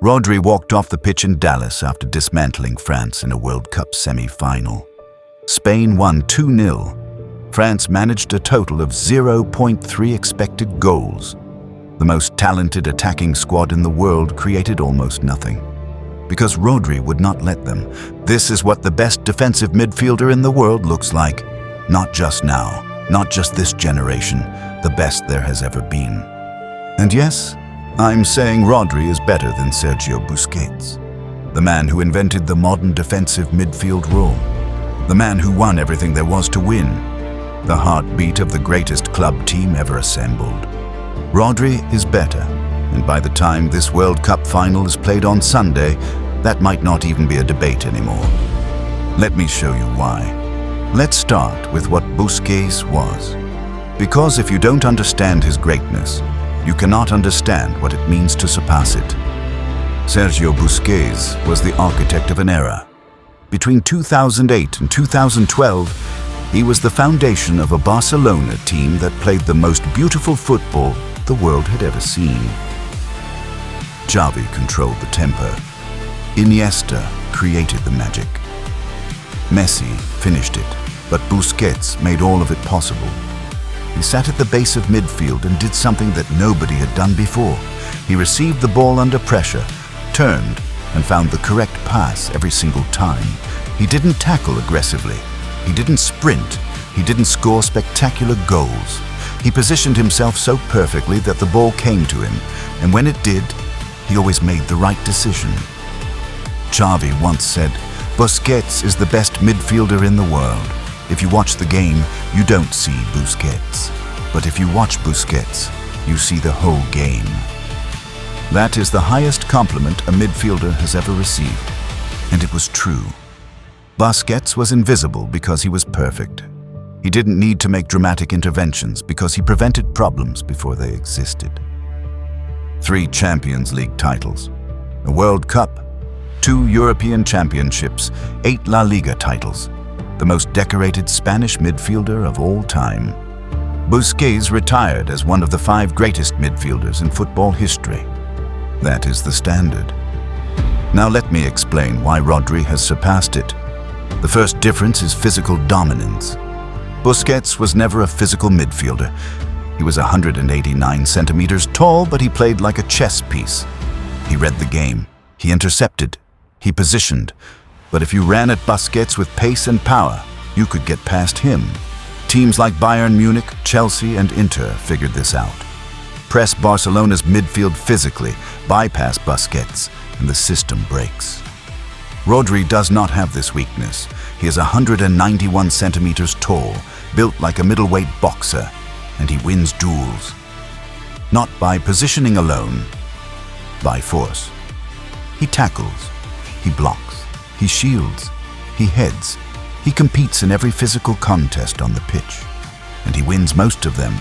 Rodri walked off the pitch in Dallas after dismantling France in a World Cup semi-final. Spain won 2-0. France managed a total of 0.3 expected goals. The most talented attacking squad in the world created almost nothing. Because Rodri would not let them. This is what the best defensive midfielder in the world looks like. Not just now, not just this generation, the best there has ever been. And yes, I'm saying Rodri is better than Sergio Busquets, the man who invented the modern defensive midfield role, the man who won everything there was to win, the heartbeat of the greatest club team ever assembled. Rodri is better, and by the time this World Cup final is played on Sunday, that might not even be a debate anymore. Let me show you why. Let's start with what Busquets was. Because if you don't understand his greatness, you cannot understand what it means to surpass it. Sergio Busquets was the architect of an era. Between 2008 and 2012, he was the foundation of a Barcelona team that played the most beautiful football the world had ever seen. Xavi controlled the tempo. Iniesta created the magic. Messi finished it, but Busquets made all of it possible. He sat at the base of midfield and did something that nobody had done before. He received the ball under pressure, turned, and found the correct pass every single time. He didn't tackle aggressively. He didn't sprint. He didn't score spectacular goals. He positioned himself so perfectly that the ball came to him, and when it did, he always made the right decision. Xavi once said, "Busquets is the best midfielder in the world. If you watch the game, you don't see Busquets. But if you watch Busquets, you see the whole game." That is the highest compliment a midfielder has ever received. And it was true. Busquets was invisible because he was perfect. He didn't need to make dramatic interventions because he prevented problems before they existed. 3 Champions League titles, a World Cup, 2 European Championships, 8 La Liga titles, the most decorated Spanish midfielder of all time. Busquets retired as one of the 5 greatest midfielders in football history. That is the standard. Now let me explain why Rodri has surpassed it. The first difference is physical dominance. Busquets was never a physical midfielder. He was 189 centimeters tall, but he played like a chess piece. He read the game. He intercepted. He positioned. But if you ran at Busquets with pace and power, you could get past him. Teams like Bayern Munich, Chelsea, and Inter figured this out. Press Barcelona's midfield physically, bypass Busquets, and the system breaks. Rodri does not have this weakness. He is 191 centimeters tall, built like a middleweight boxer, and he wins duels. Not by positioning alone, by force. He tackles, he blocks, he shields, he heads. He competes in every physical contest on the pitch, and he wins most of them.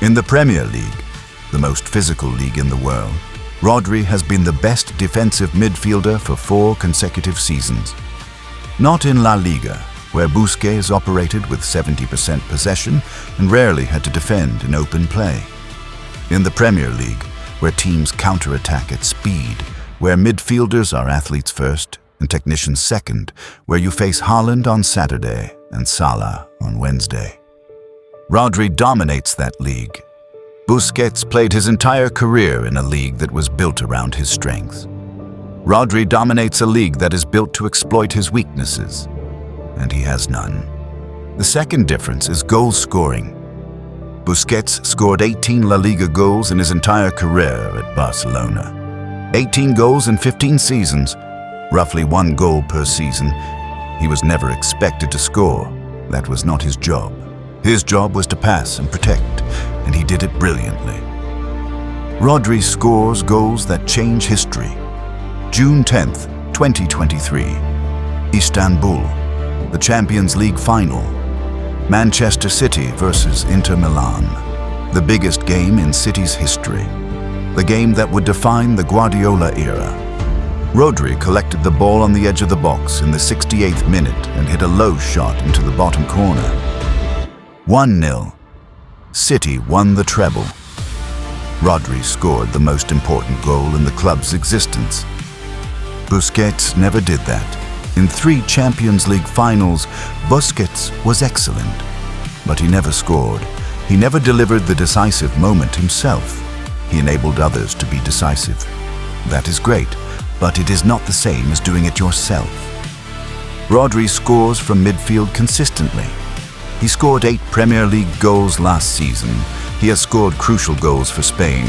In the Premier League, the most physical league in the world, Rodri has been the best defensive midfielder for 4 consecutive seasons. Not in La Liga, where Busquets operated with 70% possession and rarely had to defend in open play. In the Premier League, where teams counterattack at speed, where midfielders are athletes first and technicians second, where you face Haaland on Saturday and Salah on Wednesday. Rodri dominates that league. Busquets played his entire career in a league that was built around his strengths. Rodri dominates a league that is built to exploit his weaknesses, and he has none. The second difference is goal scoring. Busquets scored 18 La Liga goals in his entire career at Barcelona. 18 goals in 15 seasons, roughly 1 goal per season. He was never expected to score. That was not his job. His job was to pass and protect, and he did it brilliantly. Rodri scores goals that change history. June 10th, 2023. Istanbul, the Champions League final. Manchester City versus Inter Milan. The biggest game in City's history. The game that would define the Guardiola era. Rodri collected the ball on the edge of the box in the 68th minute and hit a low shot into the bottom corner. 1-0. City won the treble. Rodri scored the most important goal in the club's existence. Busquets never did that. In 3 Champions League finals, Busquets was excellent, but he never scored. He never delivered the decisive moment himself. He enabled others to be decisive. That is great, but it is not the same as doing it yourself. Rodri scores from midfield consistently. He scored 8 Premier League goals last season. He has scored crucial goals for Spain.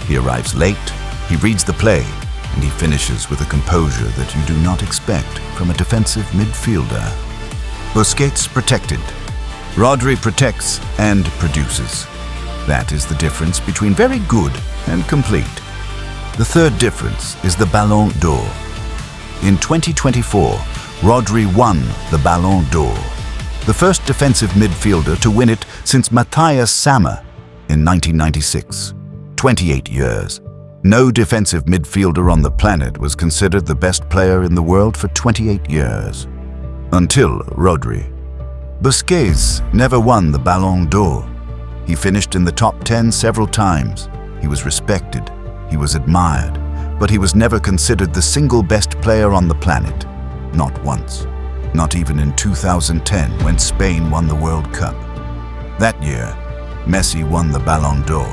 He arrives late, he reads the play, and he finishes with a composure that you do not expect from a defensive midfielder. Busquets protected. Rodri protects and produces. That is the difference between very good and complete. The third difference is the Ballon d'Or. In 2024, Rodri won the Ballon d'Or, the first defensive midfielder to win it since Matthias Sammer in 1996. 28 years. No defensive midfielder on the planet was considered the best player in the world for 28 years. Until Rodri. Busquets never won the Ballon d'Or. He finished in the top 10 several times. He was respected, he was admired, but he was never considered the single best player on the planet. Not once. Not even in 2010 when Spain won the World Cup. That year, Messi won the Ballon d'Or.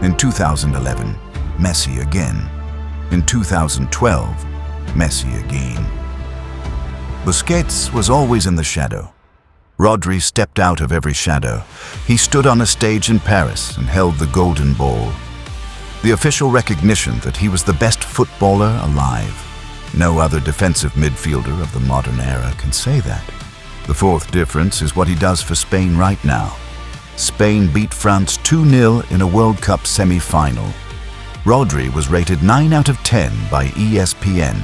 In 2011, Messi again. In 2012, Messi again. Busquets was always in the shadow. Rodri stepped out of every shadow. He stood on a stage in Paris and held the golden ball. The official recognition that he was the best footballer alive. No other defensive midfielder of the modern era can say that. The fourth difference is what he does for Spain right now. Spain beat France 2-0 in a World Cup semi-final. Rodri was rated 9 out of 10 by ESPN.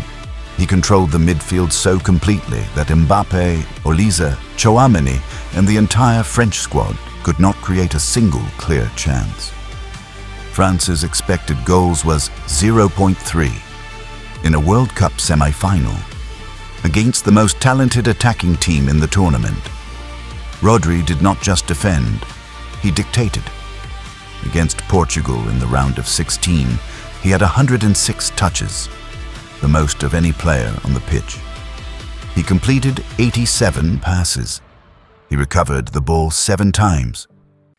He controlled the midfield so completely that Mbappe, Olise, Chouameni, and the entire French squad could not create a single clear chance. France's expected goals was 0.3 in a World Cup semi-final against the most talented attacking team in the tournament. Rodri did not just defend, he dictated. Against Portugal in the round of 16, he had 106 touches, the most of any player on the pitch. He completed 87 passes. He recovered the ball 7 times.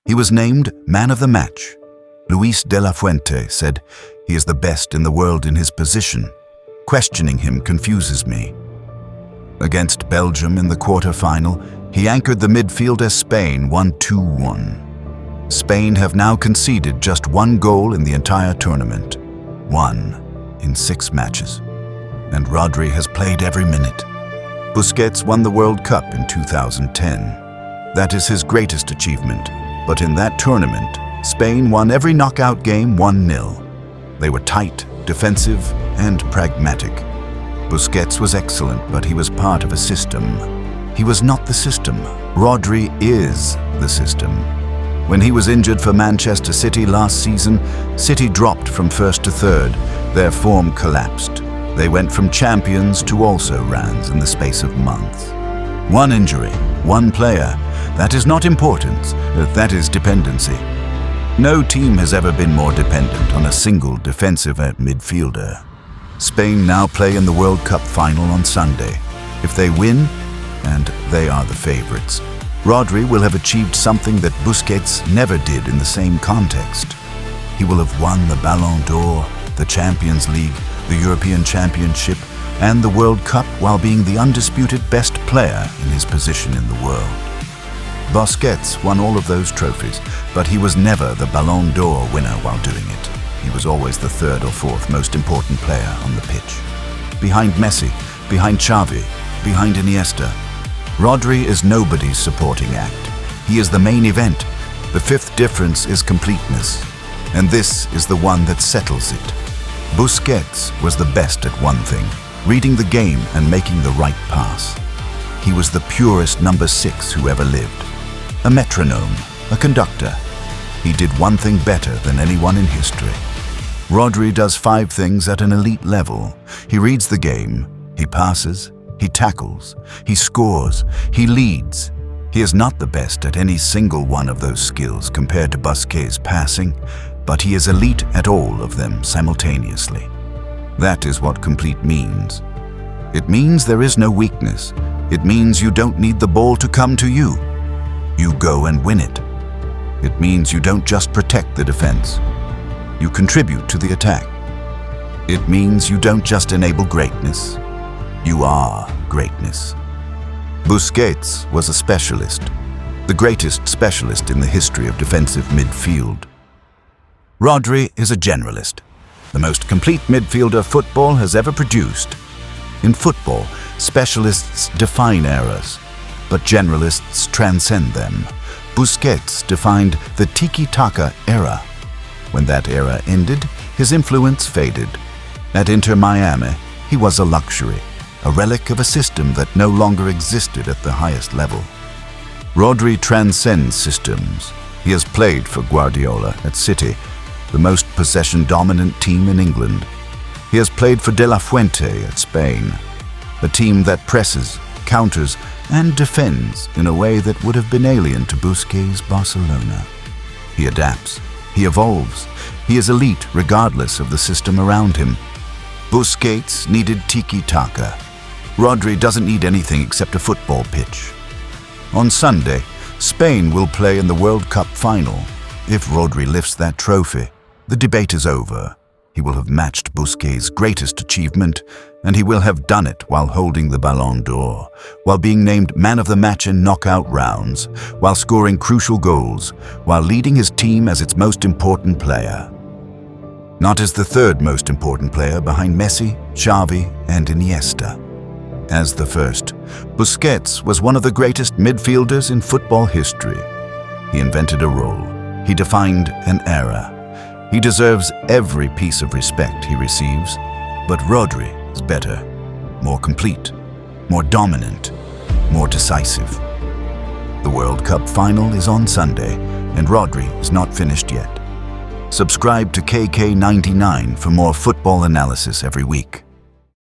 He was named Man of the Match. Luis de la Fuente said, "He is the best in the world in his position. Questioning him confuses me." Against Belgium in the quarter-final, he anchored the midfield as Spain won 2-1. Spain have now conceded just 1 goal in the entire tournament. 1 in 6 matches. And Rodri has played every minute. Busquets won the World Cup in 2010. That is his greatest achievement. But in that tournament, Spain won every knockout game 1-0. They were tight, defensive, and pragmatic. Busquets was excellent, but he was part of a system. He was not the system. Rodri is the system. When he was injured for Manchester City last season, City dropped from 1st to 3rd. Their form collapsed. They went from champions to also-rans in the space of months. 1 injury, 1 player. That is not importance, that is dependency. No team has ever been more dependent on a single defensive midfielder. Spain now play in the World Cup final on Sunday. If they win, and they are the favorites, Rodri will have achieved something that Busquets never did in the same context. He will have won the Ballon d'Or, the Champions League, the European Championship, and the World Cup while being the undisputed best player in his position in the world. Busquets won all of those trophies, but he was never the Ballon d'Or winner while doing it. He was always the 3rd or 4th most important player on the pitch. Behind Messi, behind Xavi, behind Iniesta. Rodri is nobody's supporting act. He is the main event. The 5th difference is completeness. And this is the one that settles it. Busquets was the best at one thing, reading the game and making the right pass. He was the purest number 6 who ever lived. A metronome, a conductor. He did one thing better than anyone in history. Rodri does 5 things at an elite level. He reads the game, he passes, he tackles, he scores, he leads. He is not the best at any single one of those skills compared to Busquets' passing, but he is elite at all of them simultaneously. That is what complete means. It means there is no weakness. It means you don't need the ball to come to you. You go and win it. It means you don't just protect the defense. You contribute to the attack. It means you don't just enable greatness. You are greatness. Busquets was a specialist, the greatest specialist in the history of defensive midfield. Rodri is a generalist, the most complete midfielder football has ever produced. In football, specialists define eras, but generalists transcend them. Busquets defined the tiki-taka era. When that era ended, his influence faded. At Inter Miami, he was a luxury, a relic of a system that no longer existed at the highest level. Rodri transcends systems. He has played for Guardiola at City, the most possession-dominant team in England. He has played for De La Fuente at Spain, a team that presses, counters, and defends in a way that would have been alien to Busquets' Barcelona. He adapts, he evolves, he is elite regardless of the system around him. Busquets needed tiki-taka. Rodri doesn't need anything except a football pitch. On Sunday, Spain will play in the World Cup final. If Rodri lifts that trophy, the debate is over. He will have matched Busquets' greatest achievement, and he will have done it while holding the Ballon d'Or, while being named man of the match in knockout rounds, while scoring crucial goals, while leading his team as its most important player. Not as the third most important player behind Messi, Xavi, and Iniesta. As the first, Busquets was one of the greatest midfielders in football history. He invented a role. He defined an era. He deserves every piece of respect he receives, but Rodri is better, more complete, more dominant, more decisive. The World Cup final is on Sunday, and Rodri is not finished yet. Subscribe to KK99 for more football analysis every week.